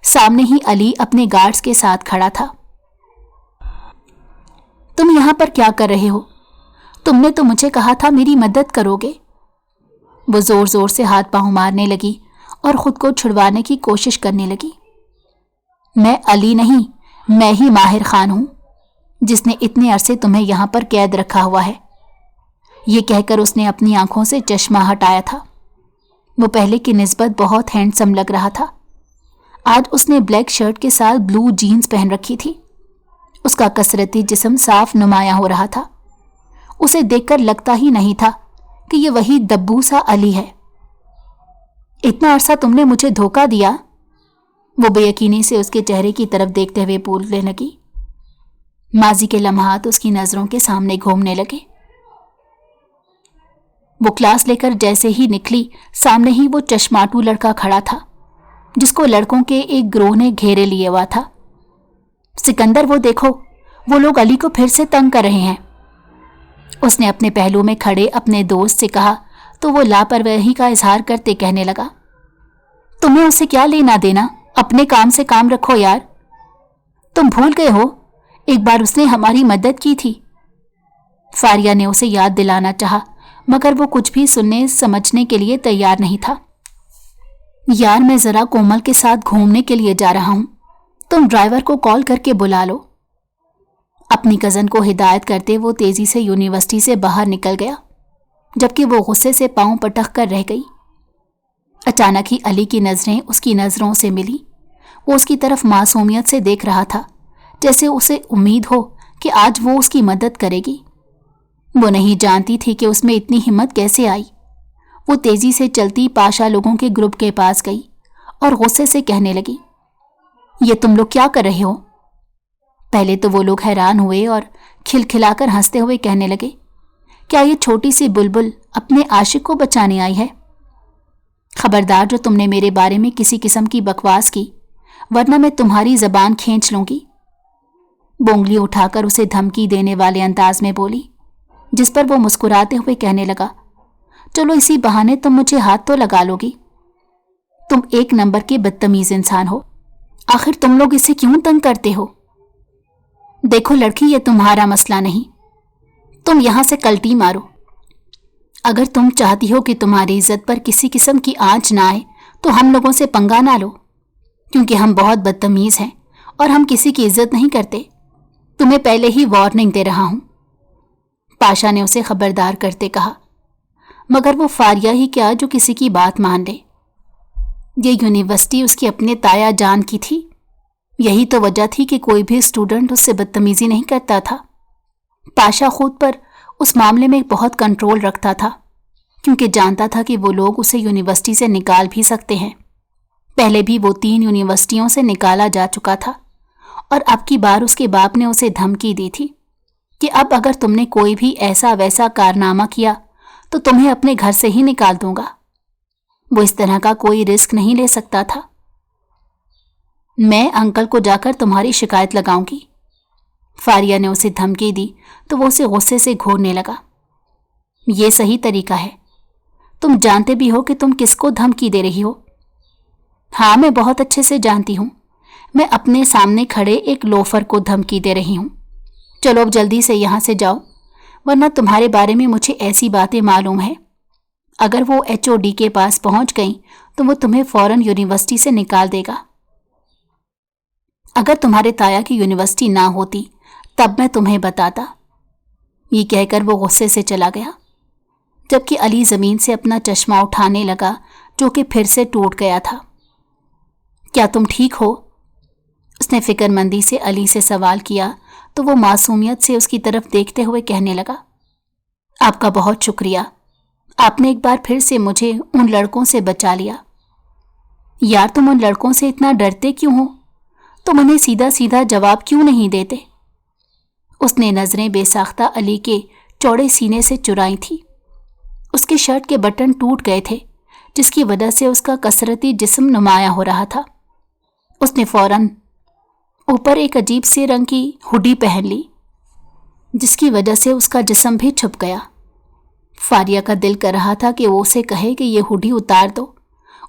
सामने ही अली अपने गार्ड्स के साथ खड़ा था। तुम यहां पर क्या कर रहे हो? तुमने तो मुझे कहा था मेरी मदद करोगे। वो जोर जोर से हाथ पांव मारने लगी और खुद को छुड़वाने की कोशिश करने लगी। मैं अली नहीं, मैं ही माहिर खान हूं, जिसने इतने अरसे तुम्हें यहां पर कैद रखा हुआ है। ये कहकर उसने अपनी आंखों से चश्मा हटाया था। वो पहले की निस्बत बहुत हैंडसम लग रहा था। आज उसने ब्लैक शर्ट के साथ ब्लू जीन्स पहन रखी थी। उसका कसरती जिस्म साफ नुमाया हो रहा था। उसे देखकर लगता ही नहीं था कि ये वही दब्बू सा अली है। इतना अरसा तुमने मुझे धोखा दिया? वो बेयकीनी से उसके चेहरे की तरफ देखते हुए बोलने लगी। माजी के लम्हात उसकी नजरों के सामने घूमने लगे। वो क्लास लेकर जैसे ही निकली, सामने ही वो चश्माटू लड़का खड़ा था जिसको लड़कों के एक ग्रोह ने घेरे लिए हुआ था। सिकंदर, वो देखो, वो लोग अली को फिर से तंग कर रहे हैं। उसने अपने पहलू में खड़े अपने दोस्त से कहा तो वो लापरवाही का इजहार करते कहने लगा, तुम्हें उससे क्या लेना देना? अपने काम से काम रखो यार। तुम भूल गए हो एक बार उसने हमारी मदद की थी। फारिया ने उसे याद दिलाना चाहा, मगर वो कुछ भी सुनने समझने के लिए तैयार नहीं था। यार, मैं जरा कोमल के साथ घूमने के लिए जा रहा हूं, तुम ड्राइवर को कॉल करके बुला लो। अपनी कजन को हिदायत करते वो तेजी से यूनिवर्सिटी से बाहर निकल गया, जबकि वो गुस्से से पांव पटक कर रह गई। अचानक ही अली की नजरें उसकी नजरों से मिली। वो उसकी तरफ मासूमियत से देख रहा था, जैसे उसे उम्मीद हो कि आज वो उसकी मदद करेगी। वो नहीं जानती थी कि उसमें इतनी हिम्मत कैसे आई। वो तेजी से चलती पाशा लोगों के ग्रुप के पास गई और गुस्से से कहने लगी, ये तुम लोग क्या कर रहे हो? पहले तो वो लोग हैरान हुए और खिलखिलाकर हंसते हुए कहने लगे, क्या ये छोटी सी बुलबुल अपने आशिक को बचाने आई है? खबरदार जो तुमने मेरे बारे में किसी किस्म की बकवास की, वरना मैं तुम्हारी जबान खींच लूंगी। बोंगली उठाकर उसे धमकी देने वाले अंदाज में बोली, जिस पर वो मुस्कुराते हुए कहने लगा, चलो इसी बहाने तुम मुझे हाथ तो लगा लोगी। तुम एक नंबर के बदतमीज इंसान हो। आखिर तुम लोग इसे क्यों तंग करते हो? देखो लड़की, ये तुम्हारा मसला नहीं, तुम यहां से कल्टी मारो। अगर तुम चाहती हो कि तुम्हारी इज्जत पर किसी किस्म की आंच ना आए तो हम लोगों से पंगा ना लो, क्योंकि हम बहुत बदतमीज हैं और हम किसी की इज्जत नहीं करते। तुम्हें पहले ही वार्निंग दे रहा हूं। पाशा ने उसे खबरदार करते कहा, मगर वो फारिया ही क्या जो किसी की बात मान ले। ये यूनिवर्सिटी उसकी अपने ताया जान की थी। यही तो वजह थी कि कोई भी स्टूडेंट उससे बदतमीजी नहीं करता था। पाशा खुद पर उस मामले में बहुत कंट्रोल रखता था, क्योंकि जानता था कि वो लोग उसे यूनिवर्सिटी से निकाल भी सकते हैं। पहले भी वो 3 यूनिवर्सिटियों से निकाला जा चुका था, और अब की बार उसके बाप ने उसे धमकी दी थी कि अब अगर तुमने कोई भी ऐसा वैसा कारनामा किया तो तुम्हें अपने घर से ही निकाल दूंगा। वो इस तरह का कोई रिस्क नहीं ले सकता था। मैं अंकल को जाकर तुम्हारी शिकायत लगाऊंगी। फारिया ने उसे धमकी दी तो वो उसे गुस्से से घूरने लगा। ये सही तरीका है? तुम जानते भी हो कि तुम किसको धमकी दे रही हो? हाँ, मैं बहुत अच्छे से जानती हूँ। मैं अपने सामने खड़े एक लोफर को धमकी दे रही हूँ। चलो अब जल्दी से यहाँ से जाओ, वरना तुम्हारे बारे में मुझे ऐसी बातें मालूम है। अगर वो HOD के पास पहुंच गई तो वो तुम्हें फौरन यूनिवर्सिटी से निकाल देगा। अगर तुम्हारे ताया की यूनिवर्सिटी ना होती तब मैं तुम्हें बताता। ये कहकर वो गुस्से से चला गया, जबकि अली जमीन से अपना चश्मा उठाने लगा जो कि फिर से टूट गया था। क्या तुम ठीक हो? उसने फिक्रमंदी से अली से सवाल किया तो वो मासूमियत से उसकी तरफ देखते हुए कहने लगा, आपका बहुत शुक्रिया, आपने एक बार फिर से मुझे उन लड़कों से बचा लिया। यार, तुम उन लड़कों से इतना डरते क्यों हो? तुम उन्हें सीधा सीधा जवाब क्यों नहीं देते? उसने नजरें बेसाख्ता अली के चौड़े सीने से चुराई थी। उसके शर्ट के बटन टूट गए थे, जिसकी वजह से उसका कसरती जिस्म नुमाया हो रहा था। उसने फौरन ऊपर एक अजीब से रंग की हुडी पहन ली, जिसकी वजह से उसका जिस्म भी छुप गया। फारिया का दिल कर रहा था कि वो उसे कहे कि ये हुडी उतार दो,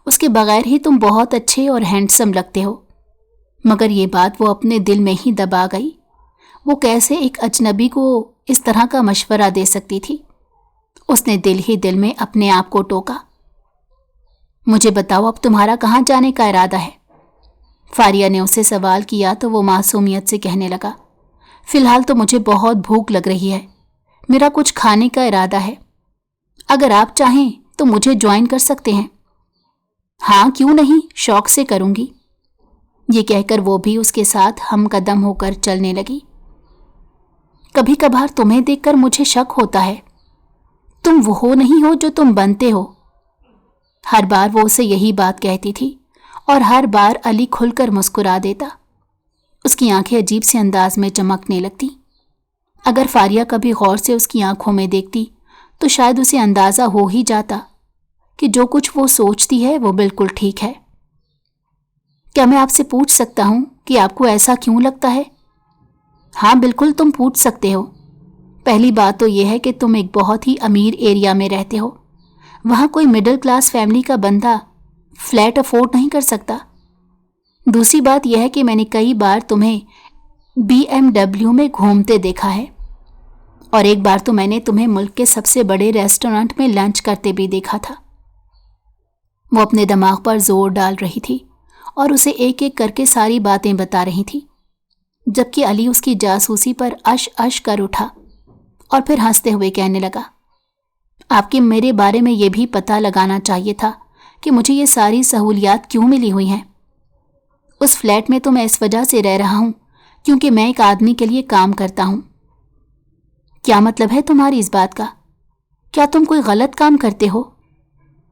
उसके बगैर ही तुम बहुत अच्छे और हैंडसम लगते हो, मगर ये बात वो अपने दिल में ही दबा गई। वो कैसे एक अजनबी को इस तरह का मशवरा दे सकती थी? उसने दिल ही दिल में अपने आप को टोका। मुझे बताओ, अब तुम्हारा कहाँ जाने का इरादा है? फारिया ने उससे सवाल किया तो वो मासूमियत से कहने लगा, फिलहाल तो मुझे बहुत भूख लग रही है, मेरा कुछ खाने का इरादा है। अगर आप चाहें तो मुझे ज्वाइन कर सकते हैं। हाँ, क्यों नहीं, शौक से करूंगी। ये कहकर वो भी उसके साथ हमकदम होकर चलने लगी। कभी कभार तुम्हें देखकर मुझे शक होता है, तुम वो नहीं हो जो तुम बनते हो। हर बार वो उसे यही बात कहती थी और हर बार अली खुलकर मुस्कुरा देता। उसकी आंखें अजीब से अंदाज में चमकने लगती। अगर फारिया कभी गौर से उसकी आंखों में देखती तो शायद उसे अंदाजा हो ही जाता कि जो कुछ वो सोचती है वो बिल्कुल ठीक है। क्या मैं आपसे पूछ सकता हूं कि आपको ऐसा क्यों लगता है? हाँ बिल्कुल, तुम पूछ सकते हो। पहली बात तो यह है कि तुम एक बहुत ही अमीर एरिया में रहते हो। वहां कोई मिडिल क्लास फैमिली का बंदा फ्लैट अफोर्ड नहीं कर सकता। दूसरी बात यह है कि मैंने कई बार तुम्हें BMW में घूमते देखा है, और एक बार तो मैंने तुम्हें मुल्क के सबसे बड़े रेस्टोरेंट में लंच करते भी देखा था। वो अपने दिमाग पर जोर डाल रही थी और उसे एक एक करके सारी बातें बता रही थी, जबकि अली उसकी जासूसी पर अश अश कर उठा और फिर हंसते हुए कहने लगा, आपके मेरे बारे में यह भी पता लगाना चाहिए था कि मुझे ये सारी सहूलियात क्यों मिली हुई हैं। उस फ्लैट में तो मैं इस वजह से रह रहा हूं क्योंकि मैं एक आदमी के लिए काम करता हूं। क्या मतलब है तुम्हारी इस बात का? क्या तुम कोई गलत काम करते हो?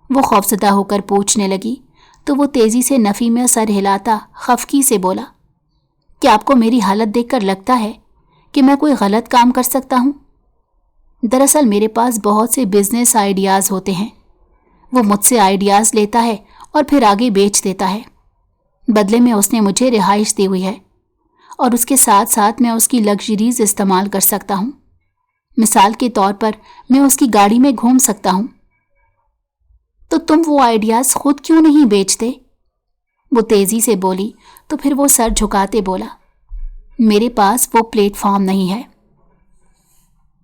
वो खौफजदा होकर पूछने लगी तो वो तेजी से नफ़ी में सर हिलाता खफकी से बोला, क्या आपको मेरी हालत देखकर लगता है कि मैं कोई गलत काम कर सकता हूं? दरअसल मेरे पास बहुत से बिजनेस आइडियाज़ होते हैं। वो मुझसे आइडियाज़ लेता है और फिर आगे बेच देता है। बदले में उसने मुझे रिहाइश दी हुई है और उसके साथ साथ मैं उसकी लग्जरीज इस्तेमाल कर सकता हूँ। मिसाल के तौर पर मैं उसकी गाड़ी में घूम सकता हूँ। तो तुम वो आइडियाज़ खुद क्यों नहीं बेचते? वो तेज़ी से बोली तो फिर वो सर झुकाते बोला, मेरे पास वो प्लेटफॉर्म नहीं है।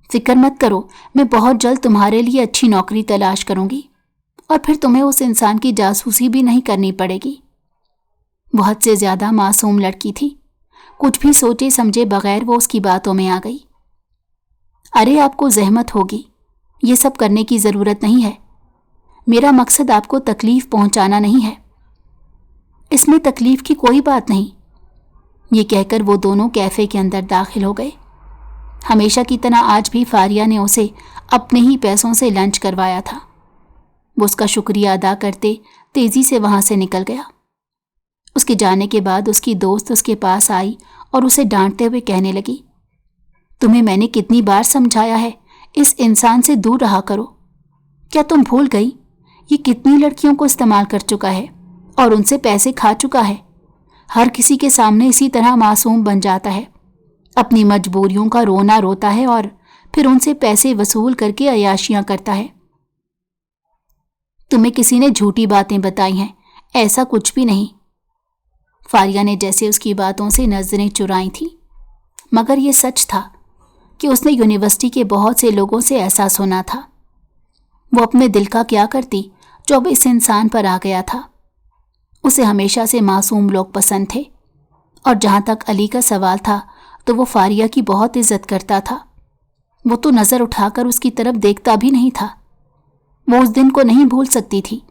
फिक्र मत करो, मैं बहुत जल्द तुम्हारे लिए अच्छी नौकरी तलाश करूंगी और फिर तुम्हें उस इंसान की जासूसी भी नहीं करनी पड़ेगी। वो हद से ज़्यादा मासूम लड़की थी। कुछ भी सोचे समझे बगैर वो उसकी बातों में आ गई। अरे आपको जहमत होगी, ये सब करने की ज़रूरत नहीं है। मेरा मकसद आपको तकलीफ़ पहुंचाना नहीं है। इसमें तकलीफ़ की कोई बात नहीं। ये कहकर वो दोनों कैफ़े के अंदर दाखिल हो गए। हमेशा की तरह आज भी फारिया ने उसे अपने ही पैसों से लंच करवाया था। वो उसका शुक्रिया अदा करते तेज़ी से वहाँ से निकल गया। उसके जाने के बाद उसकी दोस्त उसके पास आई और उसे डांटते हुए कहने लगी, तुम्हें मैंने कितनी बार समझाया है इस इंसान से दूर रहा करो। क्या तुम भूल गई ये कितनी लड़कियों को इस्तेमाल कर चुका है और उनसे पैसे खा चुका है। हर किसी के सामने इसी तरह मासूम बन जाता है। अपनी मजबूरियों का रोना रोता है और फिर उनसे पैसे वसूल करके अय्याशियां करता है। तुम्हें किसी ने झूठी बातें बताई हैं, ऐसा कुछ भी नहीं। फारिया ने जैसे उसकी बातों से नजरें चुराई थी, मगर ये सच था कि उसने यूनिवर्सिटी के बहुत से लोगों से ऐसा सुना था। वो अपने दिल का क्या करती जो अब इस इंसान पर आ गया था। उसे हमेशा से मासूम लोग पसंद थे, और जहां तक अली का सवाल था तो वो फारिया की बहुत इज्जत करता था। वो तो नज़र उठाकर उसकी तरफ देखता भी नहीं था। वो उस दिन को नहीं भूल सकती थी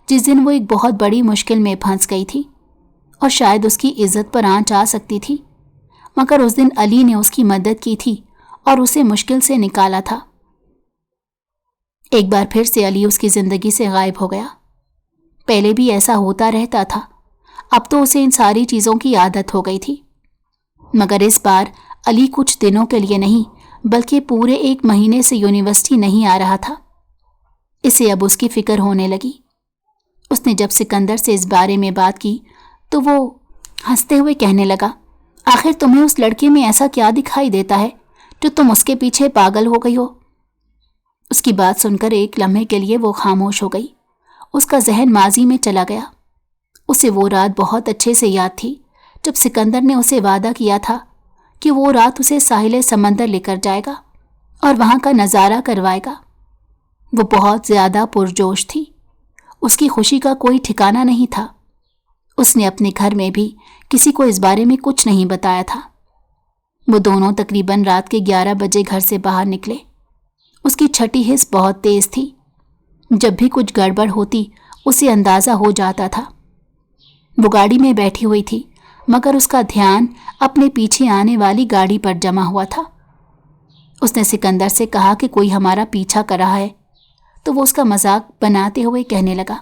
जिस दिन वो एक बहुत बड़ी मुश्किल में फंस गई थी और शायद उसकी इज्जत पर आंच आ सकती थी, मगर उस दिन अली ने उसकी मदद की थी और उसे मुश्किल से निकाला था। एक बार फिर से अली उसकी जिंदगी से गायब हो गया। पहले भी ऐसा होता रहता था, अब तो उसे इन सारी चीज़ों की आदत हो गई थी, मगर इस बार अली कुछ दिनों के लिए नहीं बल्कि पूरे 1 महीने से यूनिवर्सिटी नहीं आ रहा था। इसे अब उसकी फिक्र होने लगी। उसने जब सिकंदर से इस बारे में बात की तो वो हंसते हुए कहने लगा, आखिर तुम्हें उस लड़के में ऐसा क्या दिखाई देता है जो तुम उसके पीछे पागल हो गई हो। उसकी बात सुनकर एक लम्हे के लिए वो खामोश हो गई। उसका जहन माजी में चला गया। उसे वो रात बहुत अच्छे से याद थी जब सिकंदर ने उसे वादा किया था कि वो रात उसे साहिल समंदर लेकर जाएगा और वहां का नज़ारा करवाएगा। वो बहुत ज़्यादा पुरजोश थी। उसकी खुशी का कोई ठिकाना नहीं था। उसने अपने घर में भी किसी को इस बारे में कुछ नहीं बताया था। वो दोनों तकरीबन रात के 11 बजे घर से बाहर निकले। उसकी छठी हिस्स बहुत तेज थी। जब भी कुछ गड़बड़ होती उसे अंदाज़ा हो जाता था। वो गाड़ी में बैठी हुई थी, मगर उसका ध्यान अपने पीछे आने वाली गाड़ी पर जमा हुआ था। उसने सिकंदर से कहा कि कोई हमारा पीछा कर रहा है, तो वो उसका मजाक बनाते हुए कहने लगा,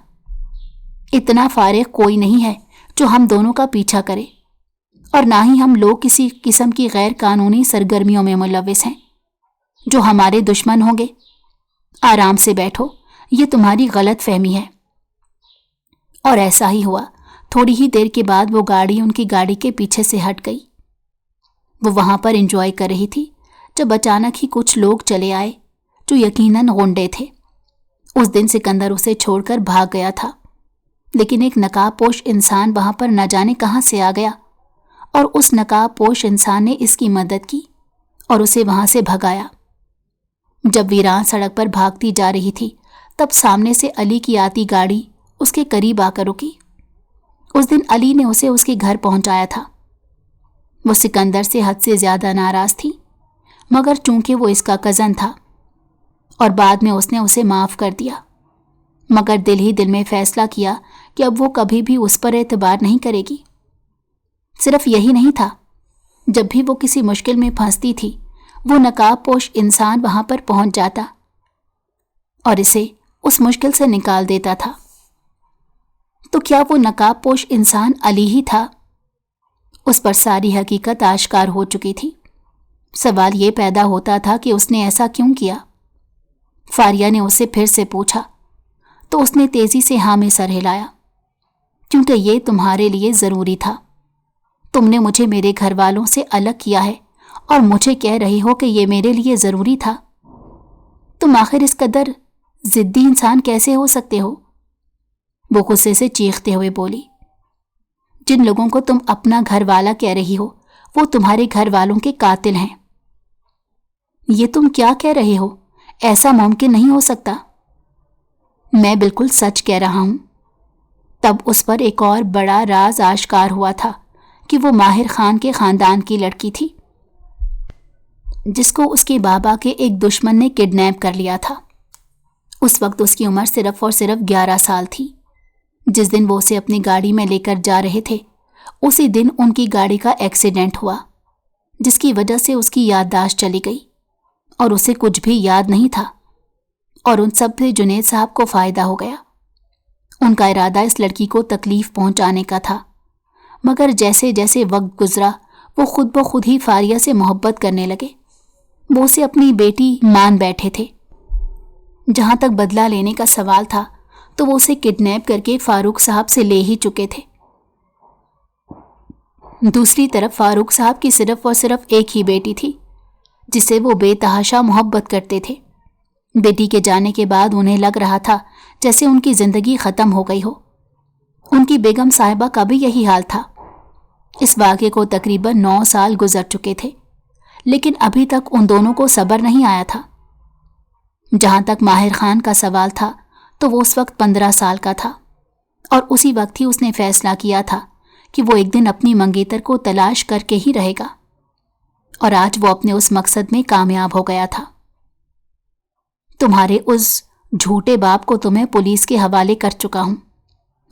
इतना फारिग कोई नहीं है जो हम दोनों का पीछा करे, और ना ही हम लोग किसी किस्म की गैर कानूनी सरगर्मियों में मुलविस हैं जो हमारे दुश्मन होंगे। आराम से बैठो, ये तुम्हारी गलत फहमी है। और ऐसा ही हुआ। थोड़ी ही देर के बाद वो गाड़ी उनकी गाड़ी के पीछे से हट गई। वो वहां पर एंजॉय कर रही थी जब अचानक ही कुछ लोग चले आए जो यकीनन गुंडे थे। उस दिन सिकंदर उसे छोड़कर भाग गया था, लेकिन एक नकाबपोश इंसान वहां पर न जाने कहां से आ गया और उस नकाबपोश इंसान ने इसकी मदद की और उसे वहां से भगाया। जब वीरान सड़क पर भागती जा रही थी तब सामने से अली की आती गाड़ी उसके करीब आकर रुकी। उस दिन अली ने उसे उसके घर पहुंचाया था। वो सिकंदर से हद से ज्यादा नाराज थी, मगर चूंकि वो इसका कज़न था और बाद में उसने उसे माफ़ कर दिया, मगर दिल ही दिल में फैसला किया कि अब वो कभी भी उस पर एतबार नहीं करेगी। सिर्फ यही नहीं था, जब भी वो किसी मुश्किल में फंसती थी वो नकाबपोश इंसान वहां पर पहुंच जाता और इसे उस मुश्किल से निकाल देता था। तो क्या वो नकाबपोश इंसान अली ही था? उस पर सारी हकीकत आश्कार हो चुकी थी। सवाल ये पैदा होता था कि उसने ऐसा क्यों किया। फारिया ने उससे फिर से पूछा तो उसने तेजी से हाँ में सर हिलाया, क्योंकि ये तुम्हारे लिए ज़रूरी था। तुमने मुझे मेरे घर वालों से अलग किया है और मुझे कह रही हो कि ये मेरे लिए ज़रूरी था। तुम आखिर इस कदर ज़िद्दी इंसान कैसे हो सकते हो? वो गुस्से से चीखते हुए बोली, जिन लोगों को तुम अपना घर वाला कह रही हो वो तुम्हारे घर वालों के कातिल हैं। ये तुम क्या कह रहे हो? ऐसा मुमकिन नहीं हो सकता। मैं बिल्कुल सच कह रहा हूं। तब उस पर एक और बड़ा राज आश्कार हुआ था कि वो माहिर खान के खानदान की लड़की थी जिसको उसके बाबा के एक दुश्मन ने किडनैप कर लिया था। उस वक्त उसकी उम्र सिर्फ और सिर्फ 11 साल थी। जिस दिन वो उसे अपनी गाड़ी में लेकर जा रहे थे उसी दिन उनकी गाड़ी का एक्सीडेंट हुआ, जिसकी वजह से उसकी याददाश्त चली गई और उसे कुछ भी याद नहीं था। और उन सब से जुनैद साहब को फ़ायदा हो गया। उनका इरादा इस लड़की को तकलीफ़ पहुंचाने का था, मगर जैसे जैसे वक्त गुजरा वो खुद ब खुद ही फारिया से मोहब्बत करने लगे। वो उसे अपनी बेटी मान बैठे थे। जहाँ तक बदला लेने का सवाल था तो वो उसे किडनैप करके फारूक साहब से ले ही चुके थे। दूसरी तरफ फारूक साहब की सिर्फ और सिर्फ एक ही बेटी थी जिसे वो बेतहाशा मोहब्बत करते थे। बेटी के जाने के बाद उन्हें लग रहा था जैसे उनकी जिंदगी खत्म हो गई हो। उनकी बेगम साहिबा का भी यही हाल था। इस वाक़े को तकरीबन 9 साल गुजर चुके थे, लेकिन अभी तक उन दोनों को सब्र नहीं आया था। जहां तक माहिर खान का सवाल था तो वो उस वक्त 15 साल का था और उसी वक्त ही उसने फैसला किया था कि वो एक दिन अपनी मंगेतर को तलाश करके ही रहेगा, और आज वो अपने उस मकसद में कामयाब हो गया था। तुम्हारे उस झूठे बाप को तो मैं पुलिस के हवाले कर चुका हूं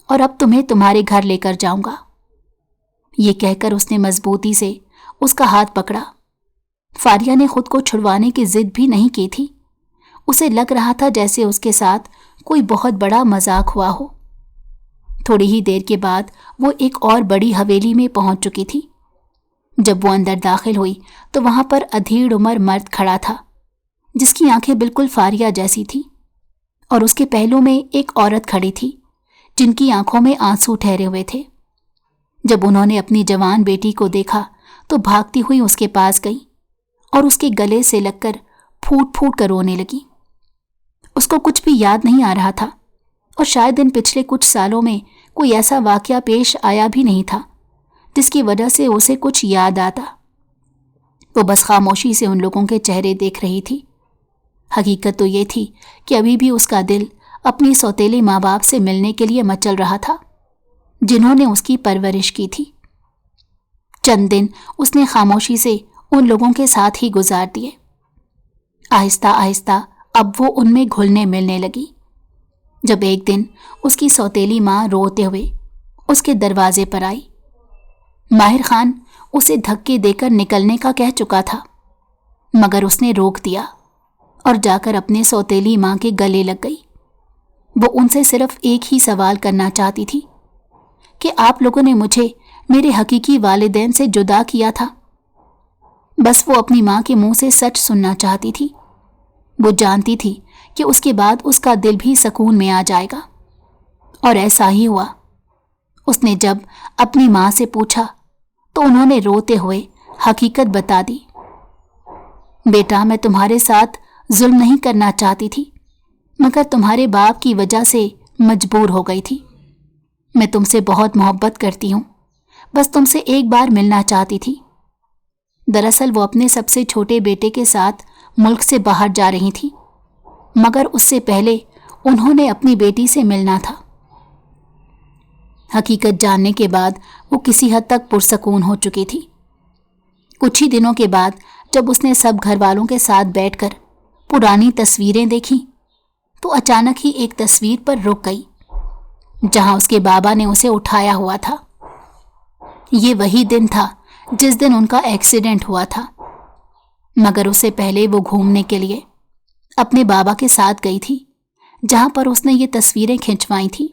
और अब तुम्हें तुम्हारे घर लेकर जाऊंगा। ये कहकर उसने मजबूती से उसका हाथ पकड़ा। फारिया ने खुद को छुड़वाने की जिद भी नहीं की थी। उसे लग रहा था जैसे उसके साथ कोई बहुत बड़ा मजाक हुआ हो। थोड़ी ही देर के बाद वो एक और बड़ी हवेली में पहुंच चुकी थी। जब वो अंदर दाखिल हुई तो वहां पर अधेड़ उम्र मर्द खड़ा था जिसकी आंखें बिल्कुल फारिया जैसी थी, और उसके पहलू में एक औरत खड़ी थी जिनकी आंखों में आंसू ठहरे हुए थे। जब उन्होंने अपनी जवान बेटी को देखा तो भागती हुई उसके पास गई और उसके गले से लगकर फूट फूट कर रोने लगी। उसको कुछ भी याद नहीं आ रहा था और शायद इन पिछले कुछ सालों में कोई ऐसा वाकया पेश आया भी नहीं था जिसकी वजह से उसे कुछ याद आता। वो बस खामोशी से उन लोगों के चेहरे देख रही थी। हकीकत तो ये थी कि अभी भी उसका दिल अपने सौतेले माँ बाप से मिलने के लिए मचल रहा था जिन्होंने उसकी परवरिश की थी। चंद दिन उसने खामोशी से उन लोगों के साथ ही गुजार दिए। आहिस्ता आहिस्ता अब वो उनमें घुलने मिलने लगी। जब एक दिन उसकी सौतेली माँ रोते हुए उसके दरवाजे पर आई। माहिर खान उसे धक्के देकर निकलने का कह चुका था, मगर उसने रोक दिया और जाकर अपने सौतेली माँ के गले लग गई। वो उनसे सिर्फ एक ही सवाल करना चाहती थी कि आप लोगों ने मुझे मेरे हकीकी वालिदैन से जुदा किया था। बस वो अपनी माँ के मुंह से सच सुनना चाहती थी। वो जानती थी कि उसके बाद उसका दिल भी सुकून में आ जाएगा, और ऐसा ही हुआ। उसने जब अपनी माँ से पूछा तो उन्होंने रोते हुए हकीकत बता दी। बेटा, मैं तुम्हारे साथ जुल्म नहीं करना चाहती थी, मगर तुम्हारे बाप की वजह से मजबूर हो गई थी। मैं तुमसे बहुत मोहब्बत करती हूँ, बस तुमसे एक बार मिलना चाहती थी। दरअसल वो अपने सबसे छोटे बेटे के साथ मुल्क से बाहर जा रही थी, मगर उससे पहले उन्होंने अपनी बेटी से मिलना था। हकीकत जानने के बाद वो किसी हद तक पुरसकून हो चुकी थी। कुछ ही दिनों के बाद जब उसने सब घर वालों के साथ बैठकर पुरानी तस्वीरें देखी तो अचानक ही एक तस्वीर पर रुक गई जहां उसके बाबा ने उसे उठाया हुआ था। ये वही दिन था जिस दिन उनका एक्सीडेंट हुआ था, मगर उससे पहले वो घूमने के लिए अपने बाबा के साथ गई थी जहां पर उसने ये तस्वीरें खिंचवाई थी,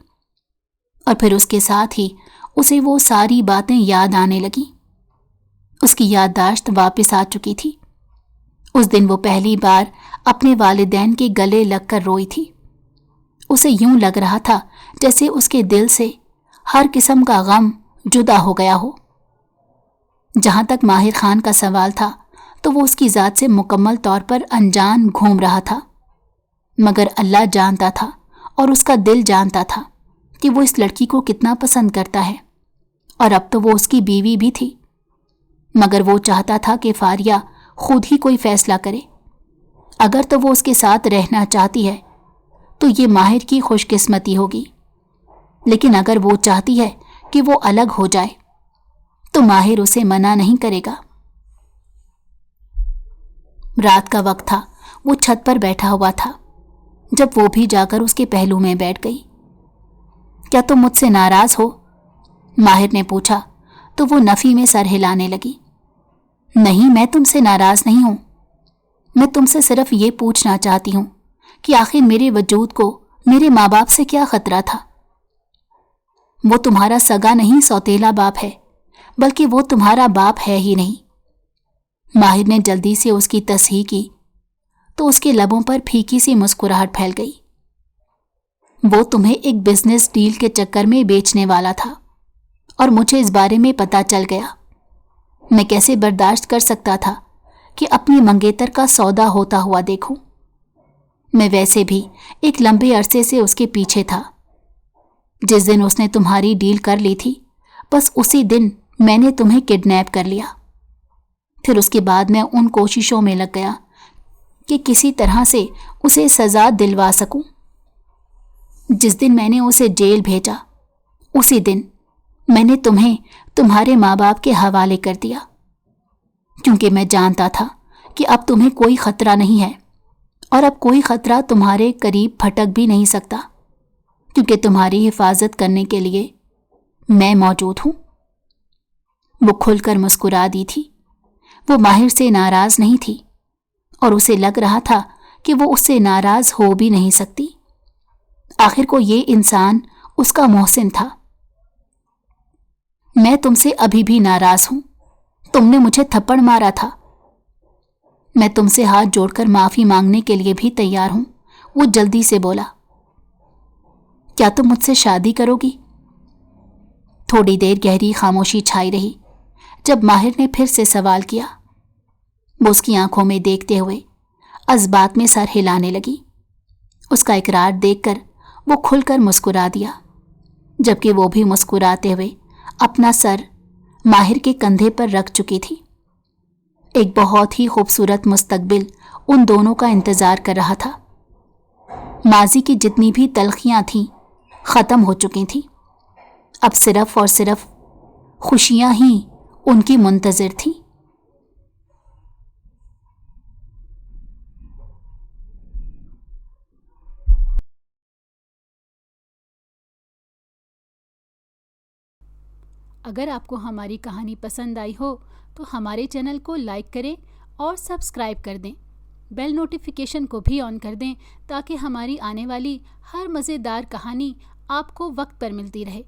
और फिर उसके साथ ही उसे वो सारी बातें याद आने लगी। उसकी याददाश्त वापस आ चुकी थी। उस दिन वो पहली बार अपने वालिदैन के गले लगकर रोई थी। उसे यूं लग रहा था जैसे उसके दिल से हर किस्म का गम जुदा हो गया हो। जहां तक माहिर खान का सवाल था तो वो उसकी ज़ात से मुकम्मल तौर पर अनजान घूम रहा था, मगर अल्लाह जानता था और उसका दिल जानता था कि वो इस लड़की को कितना पसंद करता है, और अब तो वो उसकी बीवी भी थी। मगर वो चाहता था कि फारिया खुद ही कोई फैसला करे। अगर तो वो उसके साथ रहना चाहती है तो ये माहिर की खुशकिस्मती होगी, लेकिन अगर वो चाहती है कि वो अलग हो जाए तो माहिर उसे मना नहीं करेगा। रात का वक्त था। वो छत पर बैठा हुआ था जब वो भी जाकर उसके पहलू में बैठ गई। क्या तुम मुझसे नाराज हो? माहिर ने पूछा तो वो नफी में सर हिलाने लगी। नहीं, मैं तुमसे नाराज नहीं हूं। मैं तुमसे सिर्फ ये पूछना चाहती हूं कि आखिर मेरे वजूद को मेरे माँ बाप से क्या खतरा था। वो तुम्हारा सगा नहीं सौतेला बाप है, बल्कि वो तुम्हारा बाप है ही नहीं। माहिर ने जल्दी से उसकी तस्हीह की तो उसके लबों पर फीकी सी मुस्कुराहट फैल गई। वो तुम्हें एक बिजनेस डील के चक्कर में बेचने वाला था और मुझे इस बारे में पता चल गया। मैं कैसे बर्दाश्त कर सकता था कि अपनी मंगेतर का सौदा होता हुआ देखूं। मैं वैसे भी एक लंबे अरसे से उसके पीछे था। जिस दिन उसने तुम्हारी डील कर ली थी, बस उसी दिन मैंने तुम्हें किडनैप कर लिया। फिर उसके बाद मैं उन कोशिशों में लग गया कि किसी तरह से उसे सजा दिलवा सकूं। जिस दिन मैंने उसे जेल भेजा, उसी दिन मैंने तुम्हें तुम्हारे माँ बाप के हवाले कर दिया, क्योंकि मैं जानता था कि अब तुम्हें कोई खतरा नहीं है और अब कोई खतरा तुम्हारे करीब फटक भी नहीं सकता, क्योंकि तुम्हारी हिफाजत करने के लिए मैं मौजूद हूं। वो खुलकर मुस्कुरा दी थी। वो माहिर से नाराज नहीं थी और उसे लग रहा था कि वो उससे नाराज हो भी नहीं सकती। आखिर को ये इंसान उसका मोहसिन था। मैं तुमसे अभी भी नाराज हूं। तुमने मुझे थप्पड़ मारा था। मैं तुमसे हाथ जोड़कर माफी मांगने के लिए भी तैयार हूं। वो जल्दी से बोला, क्या तुम मुझसे शादी करोगी? थोड़ी देर गहरी खामोशी छाई रही। जब माहिर ने फिर से सवाल किया, वो उसकी आंखों में देखते हुए अज़बात में सर हिलाने लगी। उसका इकरार देखकर वो खुलकर मुस्कुरा दिया, जबकि वो भी मुस्कुराते हुए अपना सर माहिर के कंधे पर रख चुकी थी। एक बहुत ही खूबसूरत मुस्तकबिल उन दोनों का इंतजार कर रहा था। माजी की जितनी भी तलखियां थीं खत्म हो चुकी थीं। अब सिर्फ और सिर्फ खुशियां ही उनकी मुंतजिर थीं। अगर आपको हमारी कहानी पसंद आई हो तो हमारे चैनल को लाइक करें और सब्सक्राइब कर दें। बेल नोटिफिकेशन को भी ऑन कर दें ताकि हमारी आने वाली हर मज़ेदार कहानी आपको वक्त पर मिलती रहे।